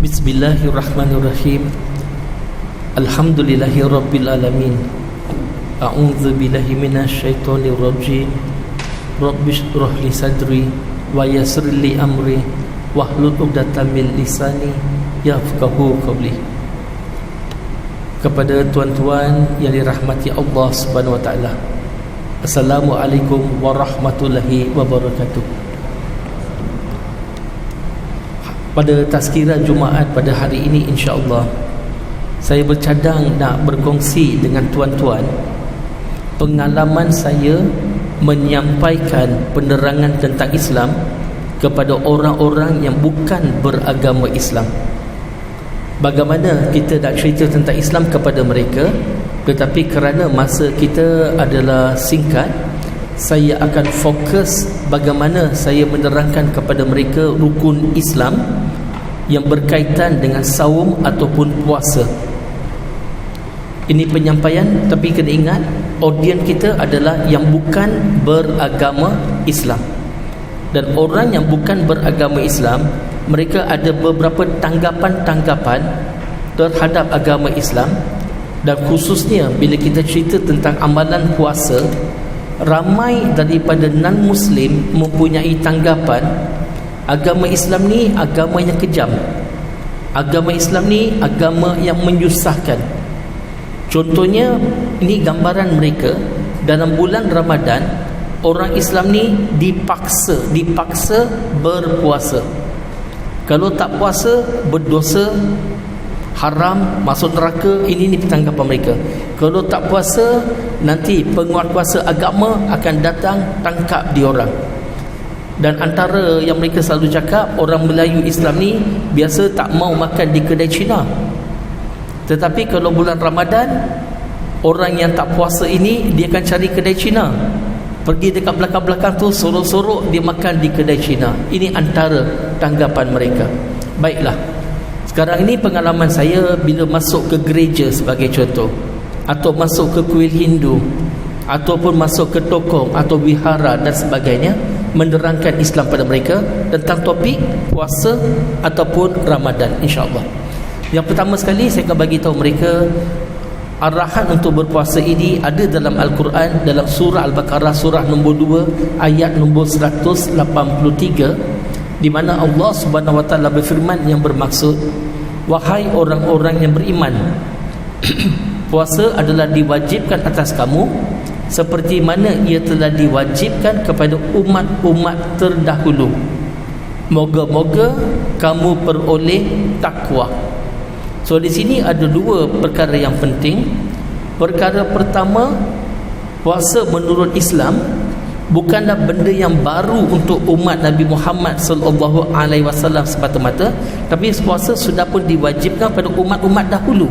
Bismillahirrahmanirrahim. Alhamdulillahirabbil alamin. A'udzu billahi minasyaitonir rajim. Rabbish shrah li sadri wa yassir li amri wahlul 'uqdatam min lisani yafqahu qawli. Kepada tuan-tuan yang dirahmati Allah Subhanahu wa taala. Assalamualaikum warahmatullahi wabarakatuh. Pada tazkirah Jumaat pada hari ini, insya-Allah saya bercadang nak berkongsi dengan tuan-tuan pengalaman saya menyampaikan penerangan tentang Islam kepada orang-orang yang bukan beragama Islam. Bagaimana kita nak cerita tentang Islam kepada mereka, tetapi kerana masa kita adalah singkat, saya akan fokus bagaimana saya menerangkan kepada mereka rukun Islam yang berkaitan dengan saum ataupun puasa. Ini penyampaian, tapi kena ingat audiens kita adalah yang bukan beragama Islam. Dan orang yang bukan beragama Islam, mereka ada beberapa tanggapan-tanggapan terhadap agama Islam. Dan khususnya bila kita cerita tentang amalan puasa, ramai daripada non-Muslim mempunyai tanggapan agama Islam ni agama yang kejam, agama Islam ni agama yang menyusahkan. Contohnya, ini gambaran mereka dalam bulan Ramadan, orang Islam ni dipaksa berpuasa. Kalau tak puasa, berdosa, haram, masuk neraka. Ini tanggapan mereka. Kalau tak puasa, nanti penguatkuasa agama akan datang tangkap diorang. Dan antara yang mereka selalu cakap, orang Melayu Islam ni biasa tak mau makan di kedai Cina. Tetapi kalau bulan Ramadan, orang yang tak puasa ini dia akan cari kedai Cina, pergi dekat belakang-belakang tu, sorok-sorok dia makan di kedai Cina. Ini antara tanggapan mereka. Baiklah, sekarang ini pengalaman saya bila masuk ke gereja sebagai contoh, atau masuk ke kuil Hindu, ataupun masuk ke tokong atau wihara dan sebagainya, menerangkan Islam pada mereka tentang topik puasa ataupun Ramadan, insya-Allah. Yang pertama sekali saya akan bagi tahu mereka arahan untuk berpuasa ini ada dalam Al-Quran, dalam surah Al-Baqarah surah nombor 2 ayat nombor 183, di mana Allah Subhanahu wa taala berfirman yang bermaksud, wahai orang-orang yang beriman, puasa adalah diwajibkan atas kamu seperti mana ia telah diwajibkan kepada umat-umat terdahulu. Moga-moga kamu peroleh takwa. So di sini ada dua perkara yang penting. Perkara pertama, puasa menurut Islam bukanlah benda yang baru untuk umat Nabi Muhammad sallallahu alaihi wasallam semata-mata, tapi puasa sudah pun diwajibkan pada umat-umat dahulu.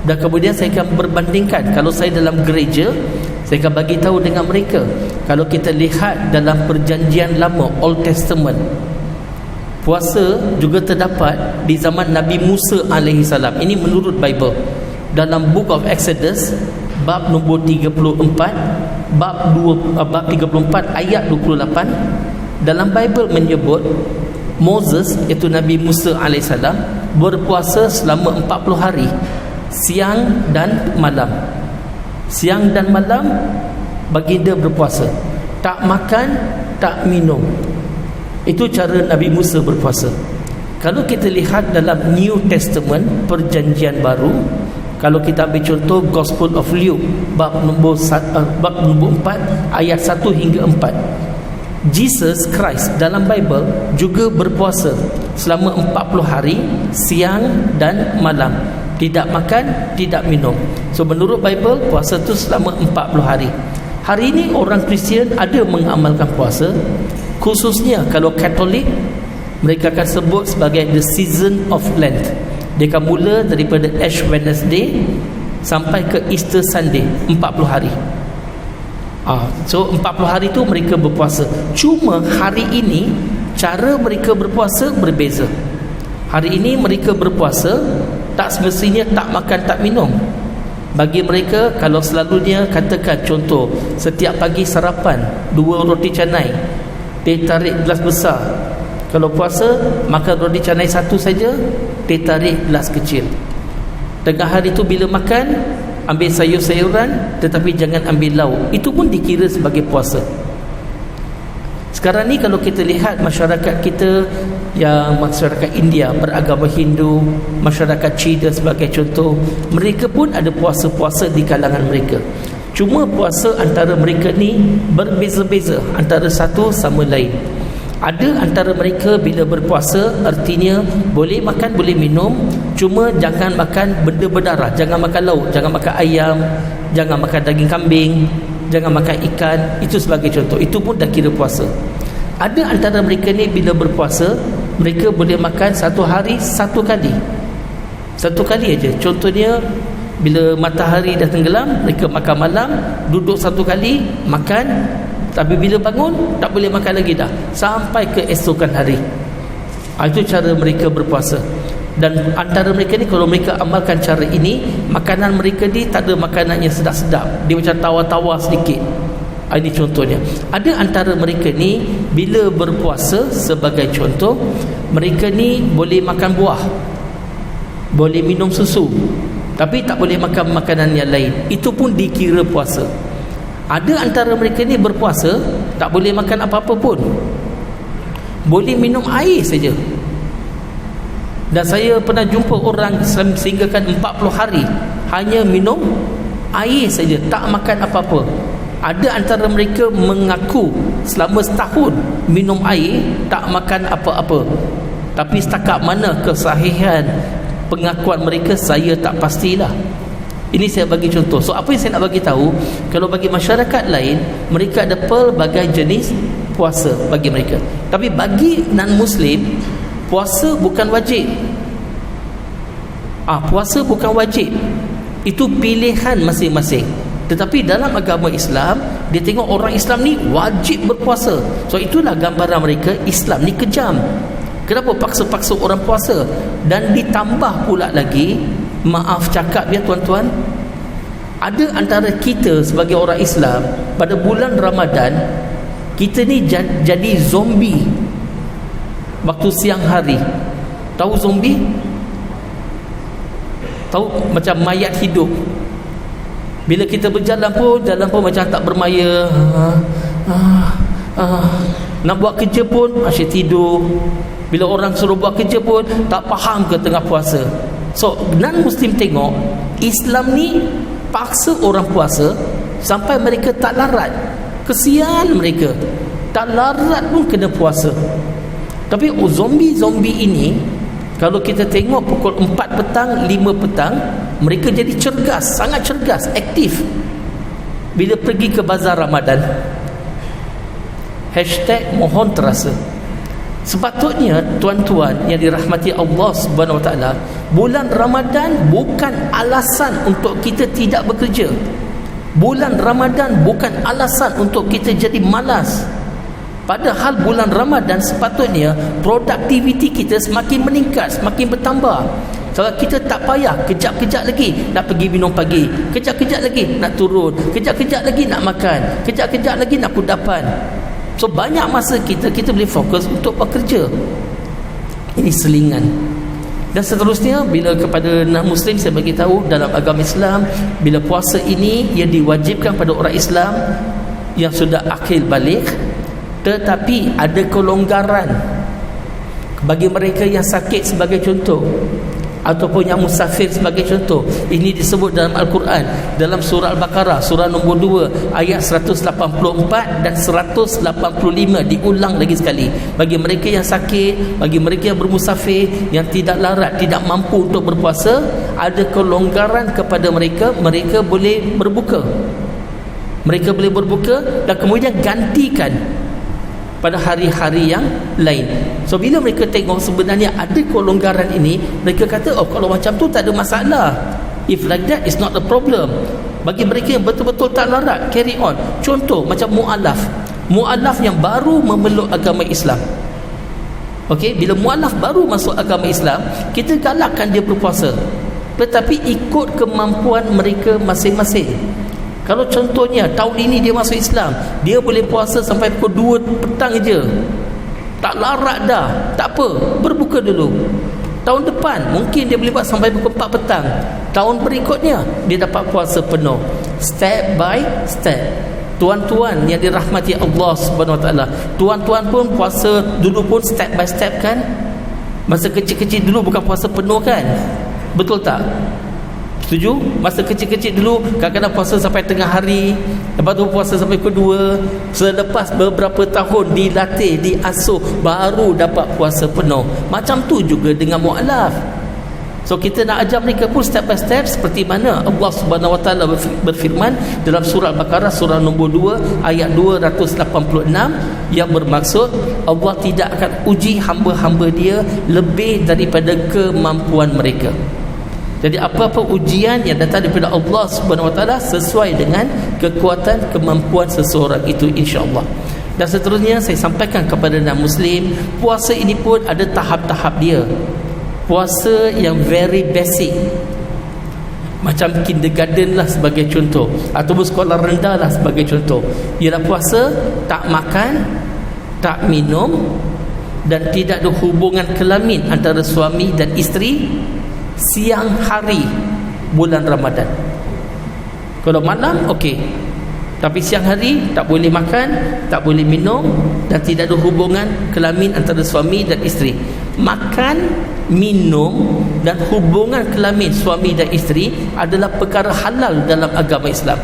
Dan kemudian saya akan berbandingkan. Kalau saya dalam gereja, saya akan bagi tahu dengan mereka, kalau kita lihat dalam perjanjian lama, Old Testament, puasa juga terdapat di zaman Nabi Musa alaihi salam. Ini menurut Bible. Dalam Book of Exodus bab nombor 34, bab 34 ayat 28, dalam Bible menyebut Moses, iaitu Nabi Musa alaihi salam, berpuasa selama 40 hari, siang dan malam. Siang dan malam baginda berpuasa, tak makan, tak minum. Itu cara Nabi Musa berpuasa. Kalau kita lihat dalam New Testament, perjanjian baru, kalau kita ambil contoh Gospel of Luke bab nombor 4 ayat 1 hingga 4, Jesus Christ dalam Bible juga berpuasa selama 40 hari, siang dan malam, tidak makan, tidak minum. So menurut Bible, puasa tu selama 40 hari. Hari ini orang Kristian ada mengamalkan puasa, khususnya kalau Katolik, mereka akan sebut sebagai the season of Lent. Dia akan mula daripada Ash Wednesday sampai ke Easter Sunday, 40 hari. So 40 hari tu mereka berpuasa. Cuma hari ini cara mereka berpuasa berbeza. Hari ini mereka berpuasa tak semestinya tak makan, tak minum. Bagi mereka, kalau selalunya katakan contoh, setiap pagi sarapan 2 roti canai, teh tarik gelas besar. Kalau puasa makan roti canai 1 saja, teh tarik gelas kecil. Tengah hari tu bila makan, ambil sayur-sayuran, tetapi jangan ambil lauk. Itu pun dikira sebagai puasa. Sekarang ni kalau kita lihat masyarakat kita, yang masyarakat India beragama Hindu, masyarakat Cina sebagai contoh, mereka pun ada puasa-puasa di kalangan mereka. Cuma puasa antara mereka ni berbeza-beza antara satu sama lain. Ada antara mereka bila berpuasa, artinya boleh makan, boleh minum, cuma jangan makan benda berdarah. Jangan makan lauk, jangan makan ayam, jangan makan daging kambing, jangan makan ikan. Itu sebagai contoh. Itu pun dah kira puasa. Ada antara mereka ni bila berpuasa, mereka boleh makan satu hari satu kali. Satu kali aja. Contohnya bila matahari dah tenggelam, mereka makan malam, duduk satu kali, makan. Tapi bila bangun, tak boleh makan lagi dah, sampai ke esokan hari. Itu cara mereka berpuasa. Dan antara mereka ni, kalau mereka amalkan cara ini, makanan mereka ni tak ada makanan yang sedap-sedap. Dia macam tawar-tawar sedikit. Ini contohnya. Ada antara mereka ni bila berpuasa, sebagai contoh, mereka ni boleh makan buah, boleh minum susu, tapi tak boleh makan makanan yang lain. Itu pun dikira puasa. Ada antara mereka ni berpuasa, tak boleh makan apa-apa pun, boleh minum air saja. Dan saya pernah jumpa orang sehinggakan 40 hari hanya minum air saja, tak makan apa-apa. Ada antara mereka mengaku selama setahun minum air, tak makan apa-apa. Tapi setakat mana kesahihan pengakuan mereka, saya tak pastilah. Ini saya bagi contoh. So apa yang saya nak bagi tahu, kalau bagi masyarakat lain, mereka ada pelbagai jenis puasa bagi mereka. Tapi bagi non-Muslim, puasa bukan wajib. Puasa bukan wajib. Itu pilihan masing-masing. Tetapi dalam agama Islam, dia tengok orang Islam ni wajib berpuasa. So itulah gambaran mereka, Islam ni kejam. Kenapa paksa-paksa orang puasa? Dan ditambah pula lagi, maaf cakap ya tuan-tuan, ada antara kita sebagai orang Islam, pada bulan Ramadan, kita ni jadi zombie waktu siang hari. Tahu zombie? Tahu, macam mayat hidup. Bila kita berjalan pun macam tak bermaya. Nak buat kerja pun asyik tidur. Bila orang suruh buat kerja pun tak faham ke tengah puasa. So non-Muslim tengok Islam ni paksa orang puasa sampai mereka tak larat. Kesian mereka, tak larat pun kena puasa. Tapi zombie-zombie ini, kalau kita tengok pukul 4 petang, 5 petang, mereka jadi cergas, sangat cergas, aktif bila pergi ke bazar Ramadan. #mohon terasa. Sepatutnya tuan-tuan yang dirahmati Allah Subhanahu Wa Taala, bulan Ramadan bukan alasan untuk kita tidak bekerja. Bulan Ramadan bukan alasan untuk kita jadi malas. Padahal bulan Ramadan sepatutnya produktiviti kita semakin meningkat, semakin bertambah. Kalau kita tak payah kejap-kejap lagi nak pergi minum pagi, kejap-kejap lagi nak turun, kejap-kejap lagi nak makan, kejap-kejap lagi nak kudapan. So banyak masa kita boleh fokus untuk bekerja. Ini selingan. Dan seterusnya, bila kepada non-Muslim, saya bagi tahu dalam agama Islam, bila puasa ini ia diwajibkan pada orang Islam yang sudah akil balik, tetapi ada kelonggaran bagi mereka yang sakit sebagai contoh, ataupun yang musafir sebagai contoh. Ini disebut dalam Al-Quran, dalam surah Al-Baqarah, surah nombor 2, ayat 184 dan 185, diulang lagi sekali. Bagi mereka yang sakit, bagi mereka yang bermusafir, yang tidak larat, tidak mampu untuk berpuasa, ada kelonggaran kepada mereka. Mereka boleh berbuka. Mereka boleh berbuka dan kemudian gantikan pada hari-hari yang lain. So bila mereka tengok sebenarnya ada kelonggaran ini, mereka kata, oh kalau macam tu tak ada masalah. If like that, it's not a problem. Bagi mereka yang betul-betul tak larat, carry on. Contoh macam mu'alaf yang baru memeluk agama Islam. Okey, bila mu'alaf baru masuk agama Islam, kita galakkan dia berpuasa, tetapi ikut kemampuan mereka masing-masing. Kalau contohnya tahun ini dia masuk Islam, dia boleh puasa sampai pukul 2 petang je, tak larat dah, tak apa, berbuka dulu. Tahun depan mungkin dia boleh buat sampai pukul 4 petang. Tahun berikutnya dia dapat puasa penuh. Step by step. Tuan-tuan yang dirahmati Allah Subhanahu Wa Taala, tuan-tuan pun puasa dulu pun step by step kan? Masa kecil-kecil dulu bukan puasa penuh kan? Betul tak? Setuju? Masa kecil-kecil dulu kadang-kadang puasa sampai tengah hari, lepas tu puasa sampai kedua. Selepas beberapa tahun dilatih, diasuh, baru dapat puasa penuh. Macam tu juga dengan mu'alaf. So kita nak ajar mereka pun step by step, seperti mana Allah Subhanahu Wa Taala berfirman dalam surah Al-Baqarah surah nombor 2 ayat 286, yang bermaksud Allah tidak akan uji hamba-hamba dia lebih daripada kemampuan mereka. Jadi apa-apa ujian yang datang daripada Allah Subhanahu Wa Taala sesuai dengan kekuatan kemampuan seseorang itu, insya-Allah. Dan seterusnya saya sampaikan kepada non-Muslim, puasa ini pun ada tahap-tahap dia. Puasa yang very basic, macam kindergarten lah sebagai contoh, ataupun sekolah rendah lah sebagai contoh. Ialah puasa tak makan, tak minum, dan tidak ada hubungan kelamin antara suami dan isteri siang hari bulan Ramadan. Kalau malam okey, tapi siang hari tak boleh makan, tak boleh minum, dan tidak ada hubungan kelamin antara suami dan isteri. Makan, minum dan hubungan kelamin suami dan isteri adalah perkara halal dalam agama Islam.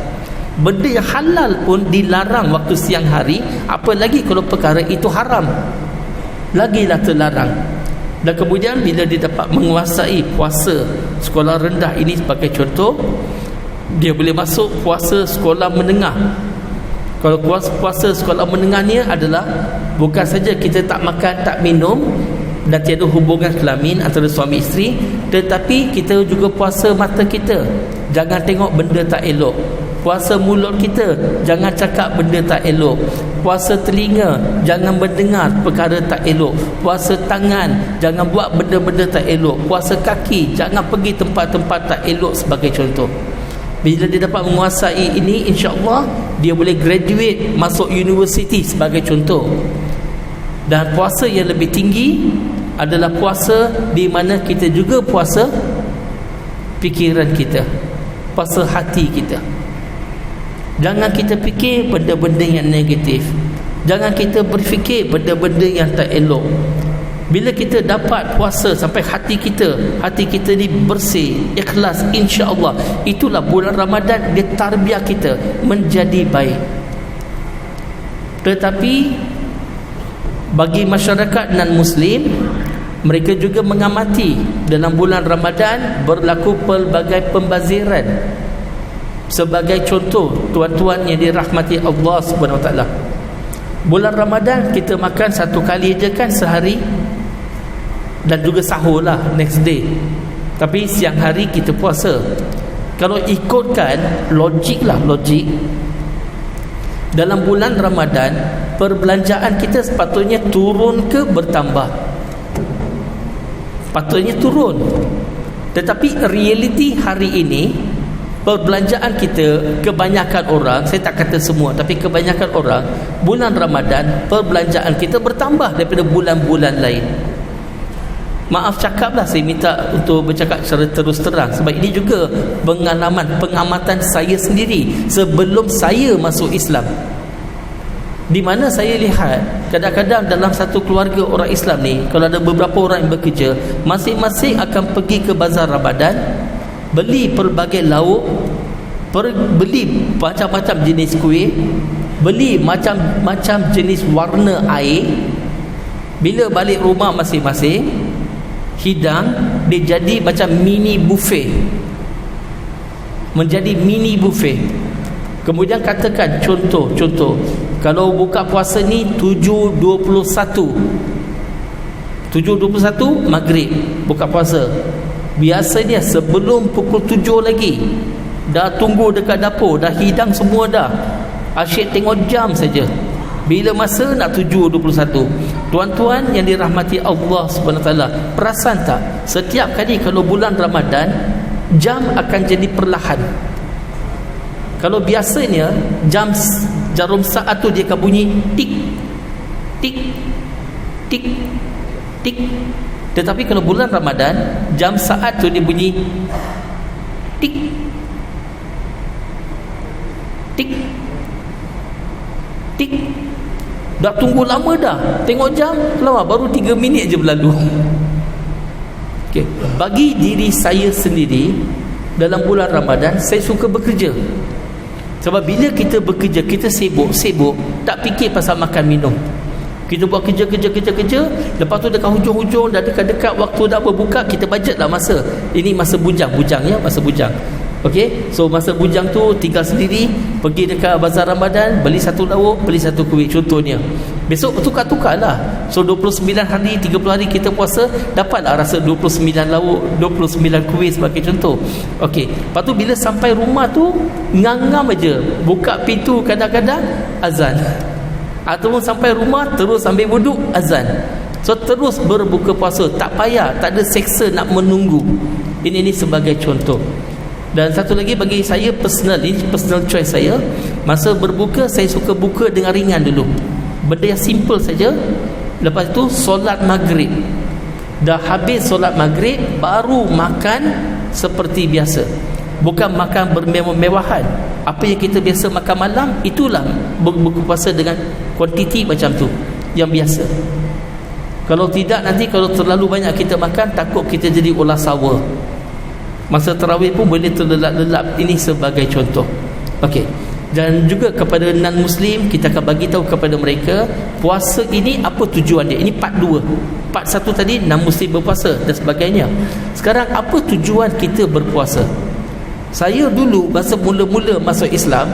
Benda yang halal pun dilarang waktu siang hari, apalagi kalau perkara itu haram, lagilah terlarang. Dan kemudian bila dia dapat menguasai puasa sekolah rendah ini sebagai contoh, dia boleh masuk puasa sekolah menengah. Kalau puasa sekolah menengah ni adalah bukan saja kita tak makan, tak minum dan tiada hubungan kelamin antara suami isteri, tetapi kita juga puasa mata kita, jangan tengok benda tak elok. Puasa mulut kita, jangan cakap benda tak elok. Puasa telinga, jangan mendengar perkara tak elok. Puasa tangan, jangan buat benda-benda tak elok. Puasa kaki, jangan pergi tempat-tempat tak elok sebagai contoh. Bila dia dapat menguasai ini, insya-Allah dia boleh graduate masuk universiti sebagai contoh. Dan puasa yang lebih tinggi adalah puasa di mana kita juga puasa fikiran kita, puasa hati kita. Jangan kita fikir benda-benda yang negatif, jangan kita berfikir benda-benda yang tak elok. Bila kita dapat puasa sampai hati kita ni bersih, ikhlas, insya-Allah, itulah bulan Ramadan dia tarbiyah kita menjadi baik. Tetapi bagi masyarakat non-Muslim, mereka juga mengamati dalam bulan Ramadan berlaku pelbagai pembaziran. Sebagai contoh, tuan-tuan yang dirahmati Allah Subhanahu Wa Taala, bulan Ramadan kita makan satu kali je kan sehari, dan juga sahur lah next day. Tapi siang hari kita puasa. Kalau ikutkan logik, dalam bulan Ramadan perbelanjaan kita sepatutnya turun ke bertambah? Patutnya turun. Tetapi realiti hari ini, perbelanjaan kita, kebanyakan orang, saya tak kata semua, tapi kebanyakan orang, bulan Ramadan perbelanjaan kita bertambah daripada bulan-bulan lain. Maaf cakaplah, saya minta untuk bercakap secara terus terang, sebab ini juga pengamatan saya sendiri sebelum saya masuk Islam. Di mana saya lihat kadang-kadang dalam satu keluarga orang Islam ni, kalau ada beberapa orang yang bekerja, masing-masing akan pergi ke bazar Ramadan, beli pelbagai lauk, beli macam-macam jenis kuih, beli macam-macam jenis warna air. Bila balik rumah masing-masing, hidang dia jadi macam mini buffet, menjadi mini buffet. Kemudian katakan contoh, kalau buka puasa ni 7.21 maghrib buka puasa, biasanya sebelum pukul 7 lagi dah tunggu dekat dapur, dah hidang semua dah, asyik tengok jam saja bila masa nak 7.21. Tuan-tuan yang dirahmati Allah Subhanahu Wa Taala, perasan tak setiap kali kalau bulan Ramadan jam akan jadi perlahan? Kalau biasanya jarum saat tu dia akan bunyi tik tik tik tik Tetapi kalau bulan Ramadan, jam saat tu dia bunyi tik tik tik. Dah tunggu lama dah. Tengok jam, lama baru 3 minit je berlalu. Okay. Bagi diri saya sendiri, dalam bulan Ramadan saya suka bekerja. Sebab bila kita bekerja, kita sibuk, tak fikir pasal makan minum. Kita buat kerja, lepas tu dekat hujung-hujung, dah dekat-dekat waktu dah berbuka, kita budgetlah masa. Ini masa bujang ya, masa bujang. Okey, so masa bujang tu tinggal sendiri, pergi dekat bazar Ramadan, beli satu lauk, beli satu kuih contohnya. Besok tukar-tukar lah. So 29 hari, 30 hari kita puasa, dapatlah rasa 29 lauk, 29 kuih sebagai contoh. Okey, lepas tu bila sampai rumah tu, ngam-ngam aja, buka pintu kadang-kadang azan. Ataupun sampai rumah terus ambil wuduk, azan. So terus berbuka puasa, tak payah, tak ada seksa nak menunggu. Ini sebagai contoh. Dan satu lagi bagi saya personal, ini personal choice saya, masa berbuka saya suka buka dengan ringan dulu, benda yang simple saja. Lepas tu solat maghrib, dah habis solat maghrib baru makan seperti biasa, bukan makan bermewah-mewahan. Apa yang kita biasa makan malam, itulah berbuka puasa dengan kuantiti macam tu, yang biasa. Kalau tidak, nanti kalau terlalu banyak kita makan, takut kita jadi ular sawa. Masa tarawih pun boleh terlelap-lelap. Ini sebagai contoh. Okey. Dan juga kepada non-Muslim, kita akan bagi tahu kepada mereka puasa ini apa tujuan dia. Ini part 2. Part 1 tadi non-Muslim berpuasa dan sebagainya. Sekarang apa tujuan kita berpuasa? Saya dulu masa mula-mula masuk Islam,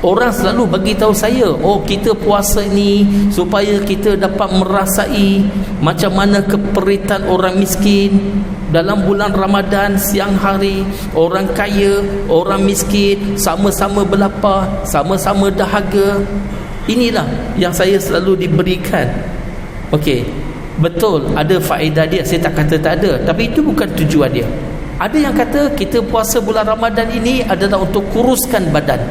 orang selalu bagi tahu saya, oh kita puasa ni supaya kita dapat merasai macam mana keperitan orang miskin. Dalam bulan Ramadan siang hari, orang kaya, orang miskin sama-sama berlapar, sama-sama dahaga. Inilah yang saya selalu diberikan. Okey, betul ada faedah dia, saya tak kata tak ada, tapi itu bukan tujuan dia. Ada yang kata kita puasa bulan Ramadan ini adalah untuk kuruskan badan.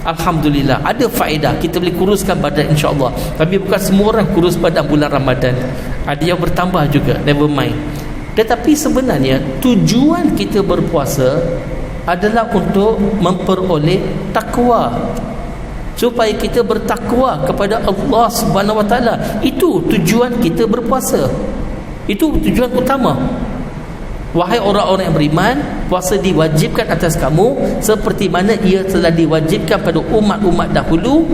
Alhamdulillah, ada faedah, kita boleh kuruskan badan insya-Allah. Tapi bukan semua orang kurus badan bulan Ramadan. Ada yang bertambah juga, never mind. Tetapi sebenarnya tujuan kita berpuasa adalah untuk memperoleh takwa, supaya kita bertakwa kepada Allah Subhanahu Wa Taala. Itu tujuan kita berpuasa. Itu tujuan utama. Wahai orang-orang yang beriman, puasa diwajibkan atas kamu seperti mana ia telah diwajibkan pada umat-umat dahulu.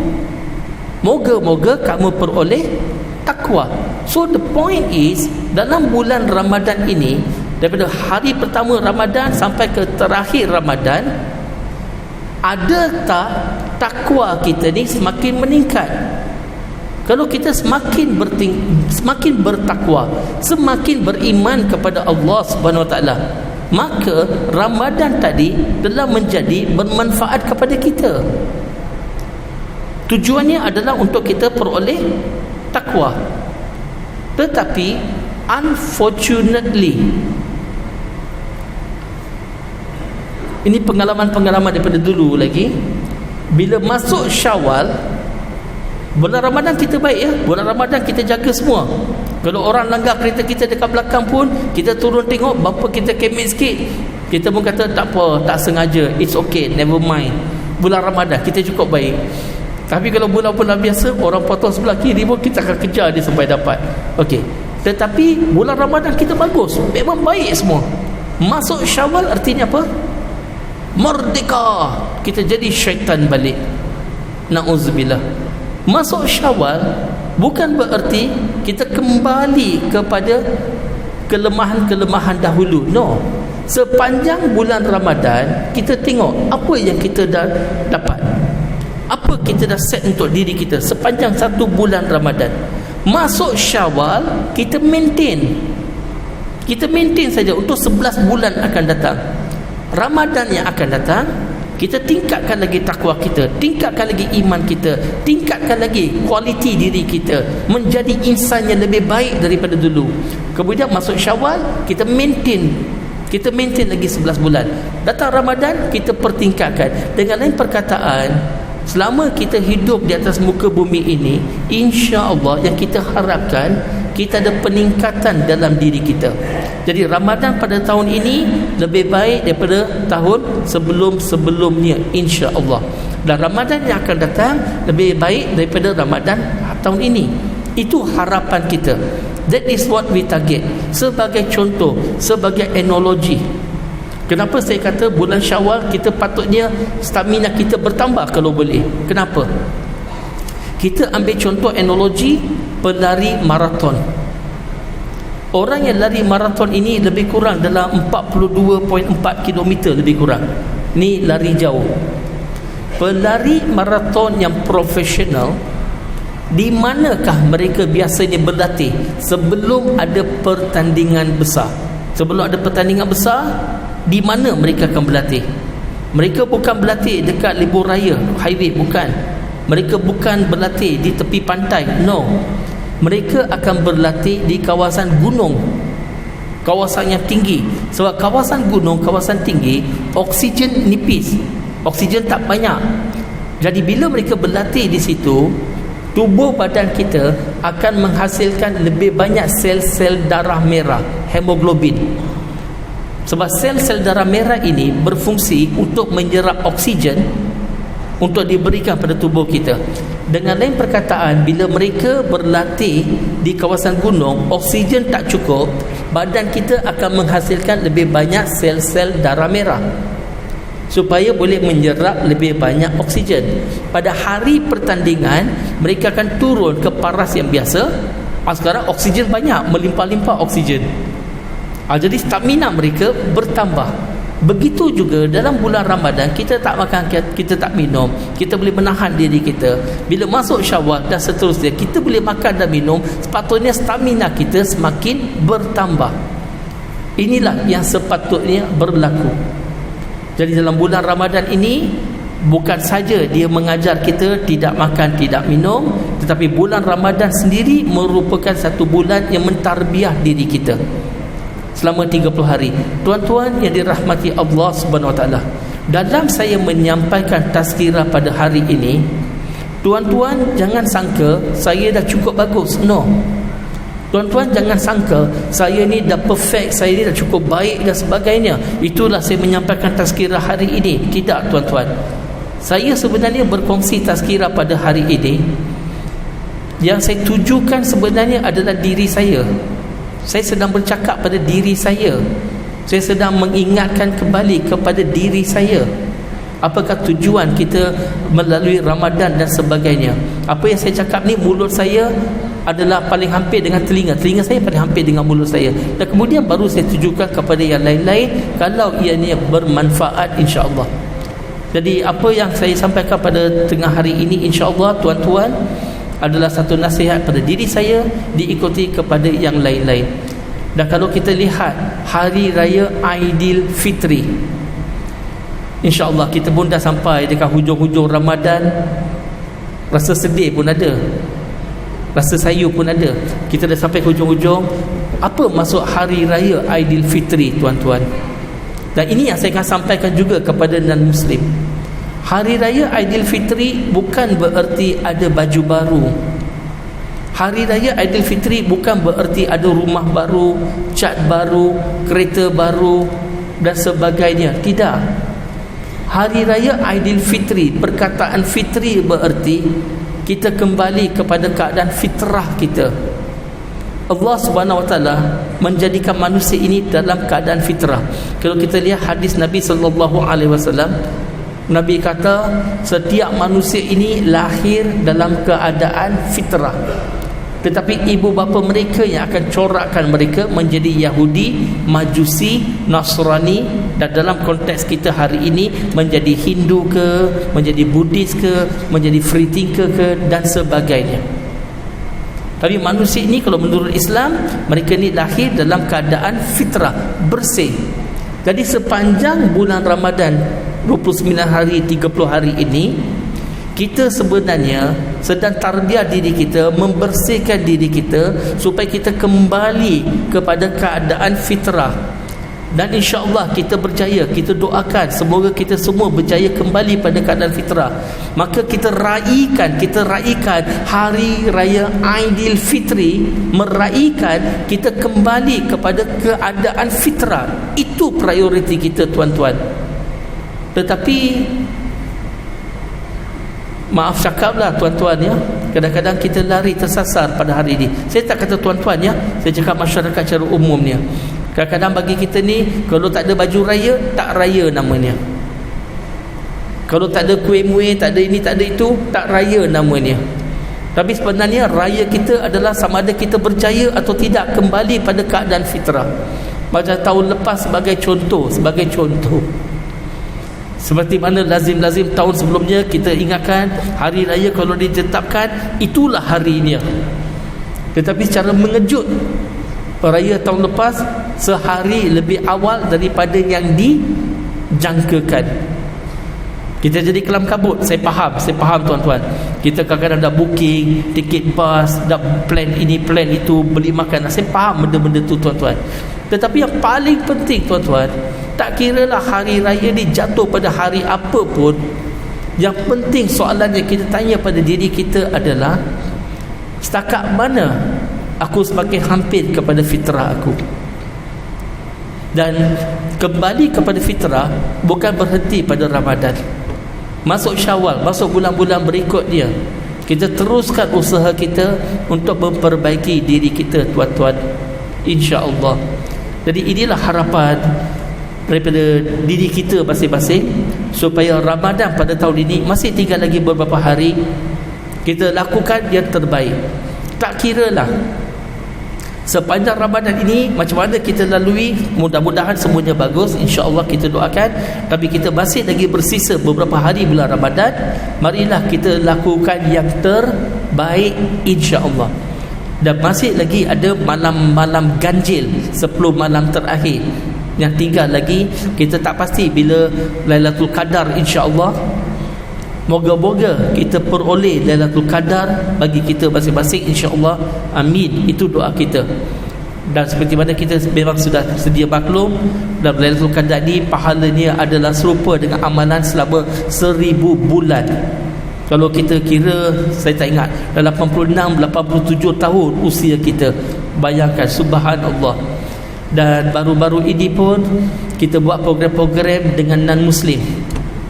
Moga-moga kamu peroleh takwa. So the point is, dalam bulan Ramadan ini, daripada hari pertama Ramadan sampai ke terakhir Ramadan, ada tak takwa kita ni semakin meningkat? Kalau kita semakin bertakwa, semakin beriman kepada Allah Subhanahu Wa Taala, maka Ramadan tadi telah menjadi bermanfaat kepada kita. Tujuannya adalah untuk kita peroleh takwa. Tetapi unfortunately, ini pengalaman-pengalaman daripada dulu lagi, bila masuk Syawal, bulan Ramadan kita baik ya, bulan Ramadan kita jaga semua. Kalau orang langgar kereta kita dekat belakang pun, kita turun tengok, bumper kita kemet sikit, kita pun kata tak apa, tak sengaja, it's okay, never mind. Bulan Ramadan kita cukup baik. Tapi kalau bulan-bulan biasa, orang potong sebelah kiri pun kita akan kejar dia sampai dapat. Okey. Tetapi bulan Ramadan kita bagus, memang baik semua. Masuk Syawal artinya apa? Merdeka. Kita jadi syaitan balik. Na'udzubillah. Masuk Syawal bukan bererti kita kembali kepada kelemahan-kelemahan dahulu. No. Sepanjang bulan Ramadan, kita tengok apa yang kita dah dapat, apa kita dah set untuk diri kita sepanjang satu bulan Ramadan. Masuk Syawal, kita maintain saja untuk 11 bulan akan datang. Ramadan yang akan datang, kita tingkatkan lagi takwa kita, tingkatkan lagi iman kita, tingkatkan lagi kualiti diri kita, menjadi insan yang lebih baik daripada dulu. Kemudian masuk Syawal, kita maintain lagi 11 bulan. Datang Ramadan, kita pertingkatkan. Dengan lain perkataan, Selama kita hidup di atas muka bumi ini, insya-Allah yang kita harapkan kita ada peningkatan dalam diri kita. Jadi Ramadan pada tahun ini lebih baik daripada tahun sebelum-sebelumnya, insya-Allah. Dan Ramadan yang akan datang lebih baik daripada Ramadan tahun ini. Itu harapan kita. That is what we target. Sebagai contoh, sebagai analogi, kenapa saya kata bulan Syawal kita patutnya stamina kita bertambah kalau boleh. Kenapa? Kita ambil contoh analogi pelari maraton. Orang yang lari maraton ini lebih kurang dalam 42.4 km lebih kurang. Ni lari jauh. Pelari maraton yang profesional, di manakah mereka biasanya berlatih sebelum ada pertandingan besar? Sebelum ada pertandingan besar, di mana mereka akan berlatih? Mereka bukan berlatih dekat libur raya, highway, bukan. Mereka bukan berlatih di tepi pantai, no. Mereka akan berlatih di kawasan gunung, kawasan yang tinggi. Sebab kawasan gunung, kawasan tinggi, oksigen nipis, oksigen tak banyak. Jadi bila mereka berlatih di situ, tubuh badan kita akan menghasilkan lebih banyak sel-sel darah merah, hemoglobin. Sebab sel-sel darah merah ini berfungsi untuk menyerap oksigen untuk diberikan pada tubuh kita. Dengan lain perkataan, bila mereka berlatih di kawasan gunung, oksigen tak cukup, badan kita akan menghasilkan lebih banyak sel-sel darah merah supaya boleh menyerap lebih banyak oksigen. Pada hari pertandingan, mereka akan turun ke paras yang biasa. Sekarang oksigen banyak, melimpah-limpah oksigen. Jadi stamina mereka bertambah. Begitu juga dalam bulan Ramadan, kita tak makan, kita tak minum, kita boleh menahan diri kita. Bila masuk Syawal dan seterusnya, kita boleh makan dan minum, sepatutnya stamina kita semakin bertambah. Inilah yang sepatutnya berlaku. Jadi dalam bulan Ramadan ini, bukan saja dia mengajar kita tidak makan, tidak minum, tetapi bulan Ramadan sendiri merupakan satu bulan yang mentarbiah diri kita selama 30 hari. Tuan-tuan yang dirahmati Allah Subhanahu Wa Taala, dalam saya menyampaikan tazkirah pada hari ini, tuan-tuan jangan sangka saya dah cukup bagus. No. Tuan-tuan jangan sangka saya ni dah perfect, saya ni dah cukup baik dan sebagainya, itulah saya menyampaikan tazkirah hari ini. Tidak, tuan-tuan. Saya sebenarnya berkongsi tazkirah pada hari ini, yang saya tujukan sebenarnya adalah diri saya. Saya sedang bercakap pada diri saya. Saya sedang mengingatkan kembali kepada diri saya. Apakah tujuan kita melalui Ramadan dan sebagainya. Apa yang saya cakap ni, mulut saya adalah paling hampir dengan telinga saya paling hampir dengan mulut saya, dan kemudian baru saya tujukan kepada yang lain-lain kalau ianya bermanfaat, insya-Allah. Jadi apa yang saya sampaikan pada tengah hari ini, insya-Allah tuan-tuan, adalah satu nasihat pada diri saya, diikuti kepada yang lain-lain. Dan kalau kita lihat Hari Raya Aidilfitri, insya-Allah kita pun dah sampai dekat hujung-hujung Ramadan. Rasa sedih pun ada, rasa sayu pun ada. Kita dah sampai hujung-hujung. Apa maksud Hari Raya Aidilfitri, tuan-tuan? Dan ini yang saya akan sampaikan juga kepada non-Muslim. Hari Raya Aidilfitri bukan bererti ada baju baru. Hari Raya Aidilfitri bukan bererti ada rumah baru, cat baru, kereta baru dan sebagainya. Tidak. Hari Raya Aidilfitri, perkataan fitri bererti kita kembali kepada keadaan fitrah kita. Allah Subhanahu Wa Taala menjadikan manusia ini dalam keadaan fitrah. Kalau kita lihat hadis Nabi sallallahu alaihi wasallam, Nabi kata setiap manusia ini lahir dalam keadaan fitrah, tetapi ibu bapa mereka yang akan corakkan mereka menjadi Yahudi, Majusi, Nasrani, dan dalam konteks kita hari ini menjadi Hindu ke, menjadi Buddhis ke, menjadi free thinker ke dan sebagainya. Tapi manusia ini kalau menurut Islam, mereka ni lahir dalam keadaan fitrah, bersih. Jadi sepanjang bulan Ramadan 29 hari, 30 hari ini, kita sebenarnya sedang tarbiyah diri kita, membersihkan diri kita supaya kita kembali kepada keadaan fitrah. Dan insya-Allah kita berjaya. Kita doakan semoga kita semua berjaya kembali pada keadaan fitrah. Maka kita raikan hari raya Aidilfitri, meraihkan kita kembali kepada keadaan fitrah. Itu prioriti kita, tuan-tuan. Tetapi maaf cakaplah, tuan-tuan, ya, kadang-kadang kita lari tersasar pada hari ini. Saya tak kata tuan-tuan, ya, saya cakap masyarakat secara umumnya. Kadang-kadang bagi kita ni, kalau tak ada baju raya, tak raya namanya. Kalau tak ada kuih muih, tak ada ini, tak ada itu, tak raya namanya. Tapi sebenarnya raya kita adalah sama ada kita berjaya atau tidak kembali pada keadaan fitrah. Macam tahun lepas sebagai contoh. Seperti mana lazim-lazim tahun sebelumnya kita ingatkan hari raya kalau ditetapkan itulah harinya. Tetapi secara mengejut, raya tahun lepas sehari lebih awal daripada yang dijangkakan. Kita jadi kelam kabut. Saya faham tuan-tuan. Kita kadang-kadang dah booking tiket bas, dah plan ini plan itu, beli makanan. Saya faham benda-benda tu, tuan-tuan. Tetapi yang paling penting, tuan-tuan, tak kiralah hari raya ni jatuh pada hari apa pun, yang penting soalan yang kita tanya pada diri kita adalah setakat mana aku semakin hampir kepada fitrah aku. Dan kembali kepada fitrah bukan berhenti pada Ramadan. Masuk Syawal, masuk bulan-bulan berikut dia, kita teruskan usaha kita untuk memperbaiki diri kita, tuan-tuan, insya-Allah. Jadi inilah harapan daripada diri kita masing-masing, supaya Ramadan pada tahun ini masih tinggal lagi beberapa hari, kita lakukan yang terbaik. Tak kiralah sepanjang Ramadan ini macam mana kita lalui, mudah-mudahan semuanya bagus, insya-Allah kita doakan. Tapi kita masih lagi bersisa beberapa hari bulan Ramadan, marilah kita lakukan yang terbaik, insya-Allah. Dan masih lagi ada malam-malam ganjil 10 malam terakhir yang tinggal lagi. Kita tak pasti bila Lailatul Qadar, insya-Allah. Moga-moga kita peroleh Lailatul Qadar bagi kita masing-masing, insya-Allah. Amin. Itu doa kita. Dan seperti mana kita memang sudah sedia maklum, dalam Lailatul Qadar ni pahalanya adalah serupa dengan amalan selama 1000 bulan. Kalau kita kira, saya tak ingat, 86-87 tahun usia kita. Bayangkan, subhanallah. Dan baru-baru ini pun kita buat program-program dengan non-Muslim,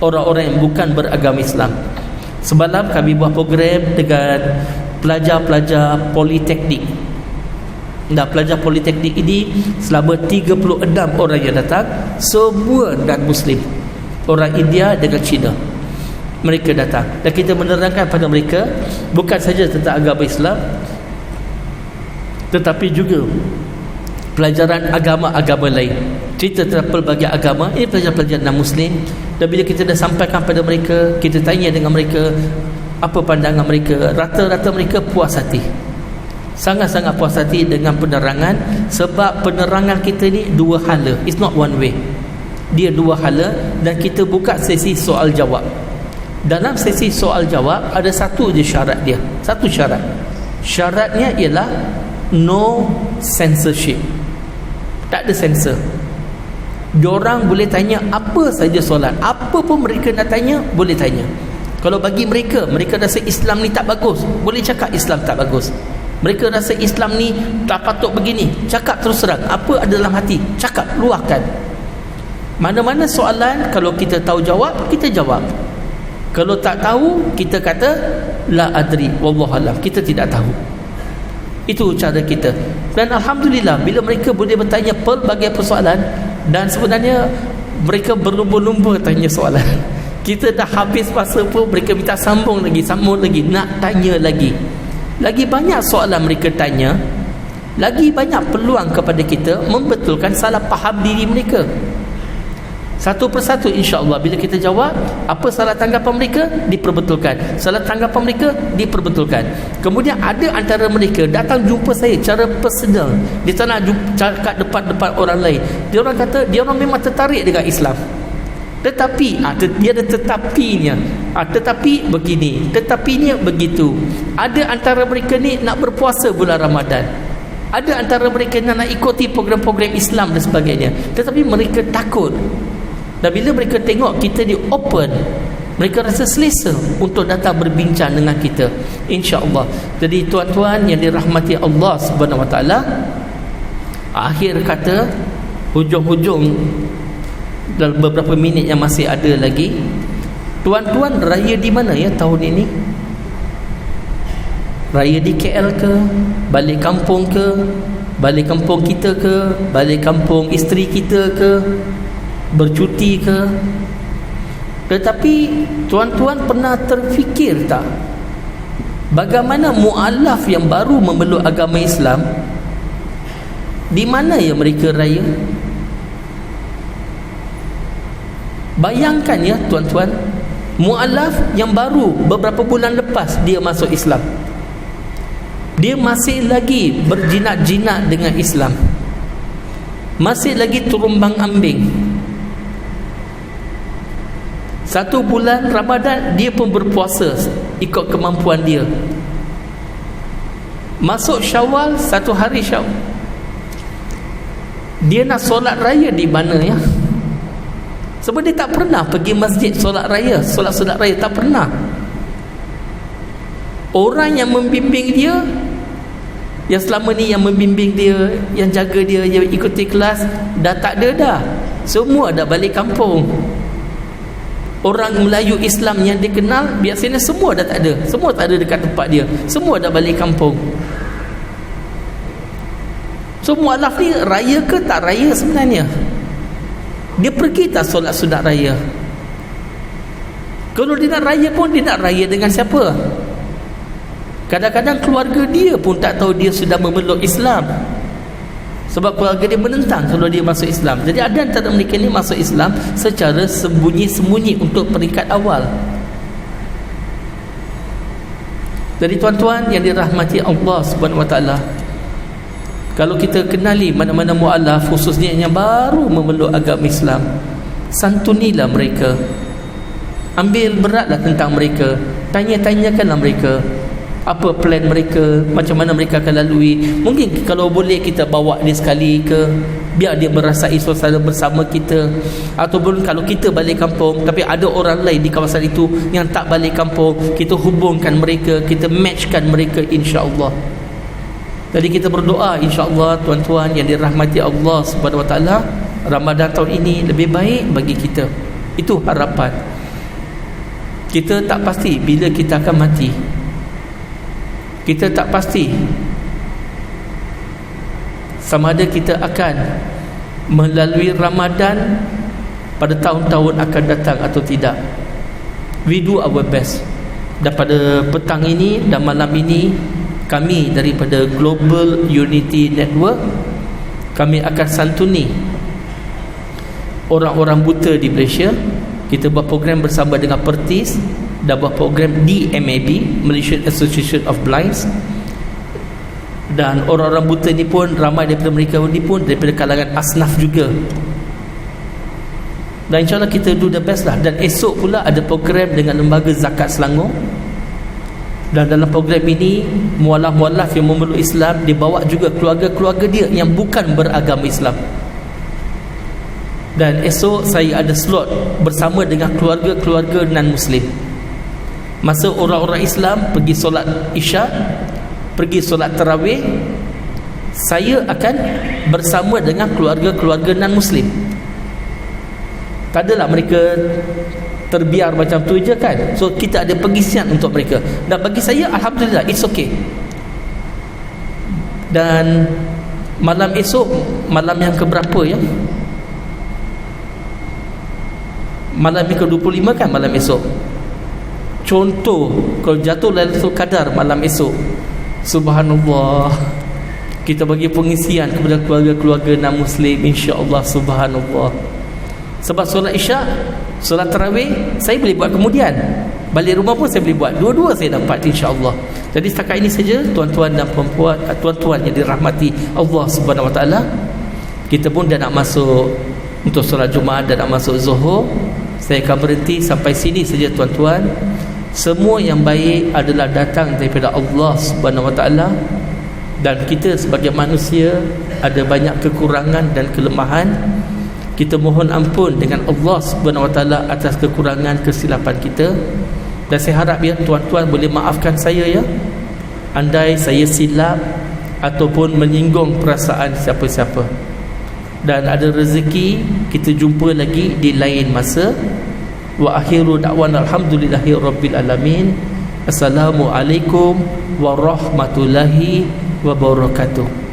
orang-orang yang bukan beragama Islam. Semalam kami buat program dengan pelajar-pelajar politeknik. Dan pelajar politeknik ini selama 36 orang yang datang, semua non-Muslim, orang India dengan Cina. Mereka datang dan kita menerangkan pada mereka bukan saja tentang agama Islam, tetapi juga pelajaran agama-agama lain, cerita tentang pelbagai agama. Ini pelajar-pelajar non-Muslim. Dan bila kita dah sampaikan pada mereka, kita tanya dengan mereka apa pandangan mereka, rata-rata mereka puas hati, sangat-sangat puas hati dengan penerangan. Sebab penerangan kita ni dua hala, it's not one way, dia dua hala. Dan kita buka sesi soal jawab. Dalam sesi soal jawab ada satu je syarat dia, satu syarat. Syaratnya ialah no censorship. Tak ada censor. Diorang boleh tanya apa saja soalan, apa pun mereka nak tanya boleh tanya. Kalau bagi mereka, mereka rasa Islam ni tak bagus, boleh cakap Islam tak bagus. Mereka rasa Islam ni tak patut begini, cakap terus terang apa ada dalam hati, cakap, luahkan. Mana-mana soalan, kalau kita tahu jawab, kita jawab. Kalau tak tahu, kita kata la adri, wallahualam, kita tidak tahu. Itu cara kita. Dan alhamdulillah bila mereka boleh bertanya pelbagai persoalan, dan sebenarnya mereka berlumba-lumba tanya soalan. Kita dah habis masa pun mereka minta sambung lagi, nak tanya lagi. Lagi banyak soalan mereka tanya, lagi banyak peluang kepada kita membetulkan salah faham diri mereka. Satu persatu, insya-Allah bila kita jawab, apa salah tanggapan mereka diperbetulkan, salah tanggapan mereka diperbetulkan. Kemudian ada antara mereka datang jumpa saya secara personal, dia tak nak cakap depan orang lain. Dia orang kata dia orang memang tertarik dengan Islam, tetapi dia ada tetapinya. Tetapi begini, tetapinya begitu. Ada antara mereka ni nak berpuasa bulan Ramadan, Ada antara mereka yang nak ikuti program-program Islam dan sebagainya, tetapi mereka takut. Dan bila mereka tengok kita di open, mereka rasa selesa untuk datang berbincang dengan kita, insya-Allah. Jadi tuan-tuan yang dirahmati Allah Subhanahu Wa Taala, akhir kata, hujung-hujung dalam beberapa minit yang masih ada lagi, tuan-tuan raya di mana ya tahun ini? Raya di KL ke? Balik kampung ke? Balik kampung kita ke? Balik kampung isteri kita ke? Bercuti ke? Tetapi tuan-tuan pernah terfikir tak, bagaimana mu'alaf yang baru memeluk agama Islam, di mana ya mereka raya? Bayangkan ya tuan-tuan, mu'alaf yang baru beberapa bulan lepas dia masuk Islam, dia masih lagi berjinak-jinak dengan Islam, masih lagi turumbang ambing. 1 bulan Ramadan dia pun berpuasa ikut kemampuan dia. Masuk Syawal, 1 hari Syawal, dia nak solat raya di mana ya? Sebab dia tak pernah pergi masjid solat raya, solat raya tak pernah. Orang yang membimbing dia, yang selama ni yang membimbing dia, yang jaga dia, yang ikuti kelas, dah tak ada dah. Semua dah balik kampung. Orang Melayu Islam yang dikenal biasanya semua dah tak ada. Semua tak ada dekat tempat dia. Semua dah balik kampung. So mu'alaf ni raya ke tak raya sebenarnya? Dia pergi tak solat sunat raya? Kalau dia nak raya pun, dia nak raya dengan siapa? Kadang-kadang keluarga dia pun tak tahu dia sudah memeluk Islam, sebab keluarga dia menentang kalau dia masuk Islam. Jadi ada antara mereka ni masuk Islam secara sembunyi-sembunyi untuk peringkat awal. Jadi tuan-tuan yang dirahmati Allah Subhanahu Wa Taala, kalau kita kenali mana-mana mu'alaf, khususnya yang baru memeluk agama Islam, santunilah mereka, ambil beratlah tentang mereka, tanya-tanyakanlah mereka apa plan mereka, macam mana mereka akan lalui. Mungkin kalau boleh kita bawa dia sekali ke, biar dia merasai suasana bersama kita. Ataupun kalau kita balik kampung tapi ada orang lain di kawasan itu yang tak balik kampung, kita hubungkan mereka, kita matchkan mereka, insya-Allah. Jadi kita berdoa, insya-Allah tuan-tuan yang dirahmati Allah Subhanahu Wa Taala, Ramadan tahun ini lebih baik bagi kita. Itu harapan. Kita tak pasti bila kita akan mati. Kita tak pasti sama ada kita akan melalui Ramadan pada tahun-tahun akan datang atau tidak. We do our best. Dan pada petang ini dan malam ini, kami daripada Global Unity Network, kami akan santuni orang-orang buta di Malaysia. Kita buat program bersama dengan Pertis dan buat program di MAB, Malaysian Association of Blinds. Dan orang-orang buta ni pun ramai daripada mereka ni pun daripada kalangan asnaf juga. Dan insyaAllah kita do the best lah. Dan esok pula ada program dengan Lembaga Zakat Selangor. Dan dalam program ini, mualaf-mualaf yang memeluk Islam, dibawa juga keluarga-keluarga dia yang bukan beragama Islam. Dan esok saya ada slot bersama dengan keluarga-keluarga non-Muslim. Masa orang-orang Islam pergi solat Isyak, pergi solat Tarawih, saya akan bersama dengan keluarga-keluarga non-Muslim. Tak adalah mereka terbiar macam tu je kan. So kita ada pengisian untuk mereka. Dan bagi saya, alhamdulillah, it's okay. Dan malam esok, malam yang keberapa ya? Malam yang ke-25 kan malam esok. Contoh, kalau jatuh Lailatul Qadar malam esok, subhanallah, kita bagi pengisian kepada keluarga-keluarga non-Muslim, insya-Allah, subhanallah. Sebab solat Isyak, solat Tarawih saya boleh buat kemudian, balik rumah pun saya boleh buat, dua-dua saya dapat, insya-Allah. Jadi setakat ini saja tuan-tuan dan puan-puan, tuan-tuan yang dirahmati Allah Subhanahu Wa Taala. Kita pun dah nak masuk untuk solat Jumaat dan nak masuk Zuhur. Saya akan berhenti sampai sini saja tuan-tuan. Semua yang baik adalah datang daripada Allah Subhanahu Wa Taala, Dan kita sebagai manusia ada banyak kekurangan dan kelemahan. Kita mohon ampun dengan Allah Subhanahu Wa Taala atas kekurangan kesilapan kita. Dan saya harap ya tuan-tuan boleh maafkan saya ya, andai saya silap ataupun menyinggung perasaan siapa-siapa. Dan ada rezeki kita jumpa lagi di lain masa. Wa akhiru da'wana alhamdulillahi rabbil alamin. Assalamualaikum warahmatullahi wabarakatuh.